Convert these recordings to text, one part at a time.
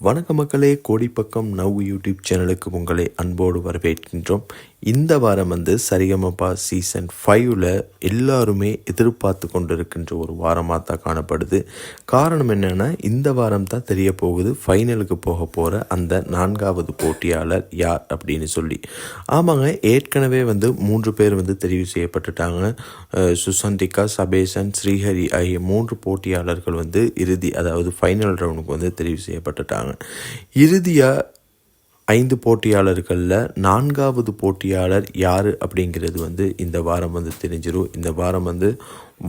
வணக்க மக்களே, கோடிப்பக்கம் now YouTube சேனலுக்கு உங்களை அன்போடு வரவேற்கின்றோம். இந்த வாரம் சரிகமபா சீசன் 5ல் எல்லாருமே எதிர்பார்த்து கொண்டிருக்கின்ற ஒரு வாரமாக தான் காணப்படுது. காரணம் என்னென்னா, இந்த வாரம் தான் தெரிய போகுது ஃபைனலுக்கு போக போகிற அந்த 4வது போட்டியாளர் யார் அப்படின்னு சொல்லி. ஆமாங்க, ஏற்கனவே 3 பேர் தெரிவு செய்யப்பட்டுட்டாங்க. சுசந்திகா, சபேசன், ஸ்ரீஹரி ஆகிய 3 போட்டியாளர்கள் இறுதி, அதாவது ஃபைனல் ரவுண்டுக்கு தெரிவு செய்யப்பட்டுட்டாங்க. இறுதியாக 5 போட்டியாளர்களில் 4வது போட்டியாளர் யார் அப்படிங்கிறது இந்த வாரம் தெரிஞ்சிடும். இந்த வாரம்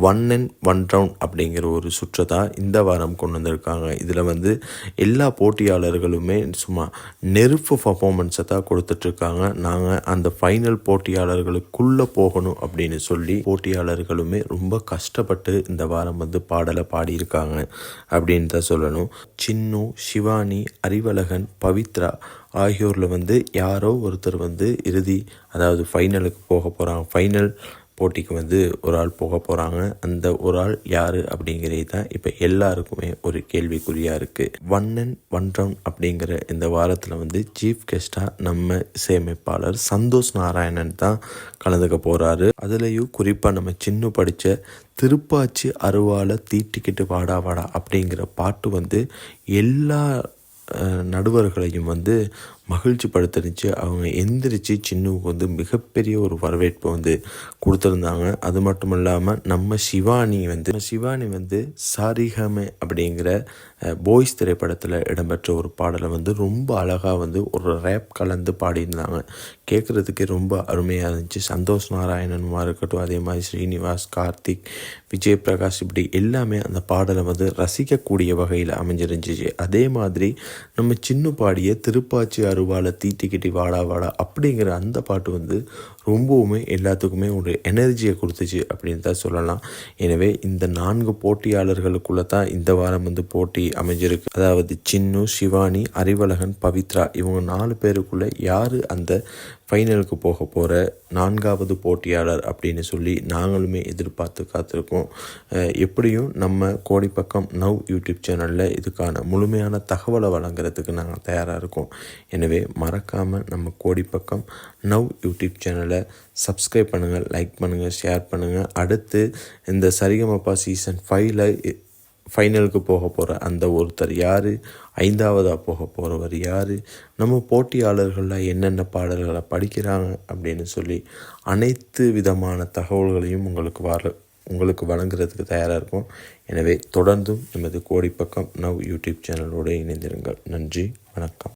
1 and 1 ரவுண்ட் அப்படிங்கிற ஒரு சுற்றை தான் இந்த வாரம் கொண்டு வந்திருக்காங்க. இதில் எல்லா போட்டியாளர்களுமே சும்மா நெருப்பு பர்ஃபார்மன்ஸை தான் கொடுத்துட்ருக்காங்க. நாங்கள் அந்த ஃபைனல் போட்டியாளர்களுக்குள்ளே போகணும் அப்படின்னு சொல்லி போட்டியாளர்களுமே ரொம்ப கஷ்டப்பட்டு இந்த வாரம் பாடலை பாடியிருக்காங்க அப்படின்னு தான் சொல்லணும். சின்னு, சிவானி, அறிவழகன், பவித்ரா ஆகியோரில் யாரோ ஒருத்தர் இறுதி, அதாவது ஃபைனலுக்கு போக போகிறாங்க. ஃபைனல் போட்டிக்கு ஒரு ஆள் போக போகிறாங்க. அந்த ஒரு ஆள் யார் அப்படிங்கிறது தான் இப்போ எல்லாருக்குமே ஒரு கேள்விக்குறியாக இருக்குது. 1 and 1 ரவுண்ட் அப்படிங்கிற இந்த வாரத்தில் சீஃப் கெஸ்ட்டாக நம்ம இசையமைப்பாளர் சந்தோஷ் நாராயணன் தான் கலந்துக்க போகிறாரு. அதுலேயும் குறிப்பாக நம்ம சின்ன படித்த திருப்பாச்சி அருவாலை தீட்டிக்கிட்டு வாடா வாடா அப்படிங்கிற பாட்டு எல்லா நடுவர்களையும் மகிழ்ச்சி படுத்துருந்துச்சு. அவங்க எந்திரிச்சு சின்னுவுக்கு மிகப்பெரிய ஒரு வரவேற்பை கொடுத்துருந்தாங்க. அது மட்டும் இல்லாமல் நம்ம சிவானி சாரிகமே அப்படிங்கிற பாய்ஸ் திரைப்படத்தில் இடம்பெற்ற ஒரு பாடலை ரொம்ப அழகாக ஒரு ரேப் கலந்து பாடியிருந்தாங்க. கேட்குறதுக்கே ரொம்ப அருமையாக இருந்துச்சு. சந்தோஷ் நாராயணனுமாக இருக்கட்டும், அதே மாதிரி ஸ்ரீனிவாஸ், கார்த்திக், விஜய் பிரகாஷ், இப்படி எல்லாமே அந்த பாடலை ரசிக்கக்கூடிய வகையில் அமைஞ்சிருந்துச்சு. அதே மாதிரி நம்ம சின்ன பாடிய திருப்பாச்சி அருவாலை தீட்டிக்கிட்டி வாடா வாடா அப்படிங்கிற அந்த பாட்டு ரொம்பவுமே எல்லாத்துக்குமே ஒரு எனர்ஜியை கொடுத்துச்சு அப்படின்னு தான் சொல்லலாம். எனவே இந்த 4 போட்டியாளர்களுக்குள்ளே தான் இந்த வாரம் போட்டி அமைஞ்சிருக்கு. அதாவது சின்னு, சிவானி, அறிவழகன், பவித்ரா இவங்க 4 பேருக்குள்ளே யார் அந்த ஃபைனலுக்கு போக போகிற 4வது போட்டியாளர் அப்படின்னு சொல்லி நாங்களுமே எதிர்பார்த்து காத்திருக்கோம். எப்படியும் நம்ம கோடிப்பக்கம் நவ் யூடியூப் சேனலில் இதுக்கான முழுமையான தகவலை வழங்குறதுக்கு நாங்கள் தயாராக இருக்கோம். எனவே மறக்காமல் நம்ம கோடிப்பக்கம் நவ் யூடியூப் சேனலை சப்ஸ்கிரைப் பண்ணுங்கள், லைக் பண்ணுங்கள், ஷேர் பண்ணுங்கள். அடுத்து இந்த சரிகமபா சீசன் 5ல் ஃபைனலுக்கு போக போகிற அந்த ஒருத்தர் யார், 5வதாக போக போகிறவர் யார், நம்ம போட்டியாளர்களில் என்னென்ன பாடல்களை படிக்கிறாங்க அப்படின்னு சொல்லி அனைத்து விதமான தகவல்களையும் உங்களுக்கு வழங்குறதுக்கு தயாராக இருக்கும். எனவே தொடர்ந்தும் நமது கோடிப்பக்கம் நவ் யூடியூப் சேனலோடு இணைந்திருங்கள். நன்றி, வணக்கம்.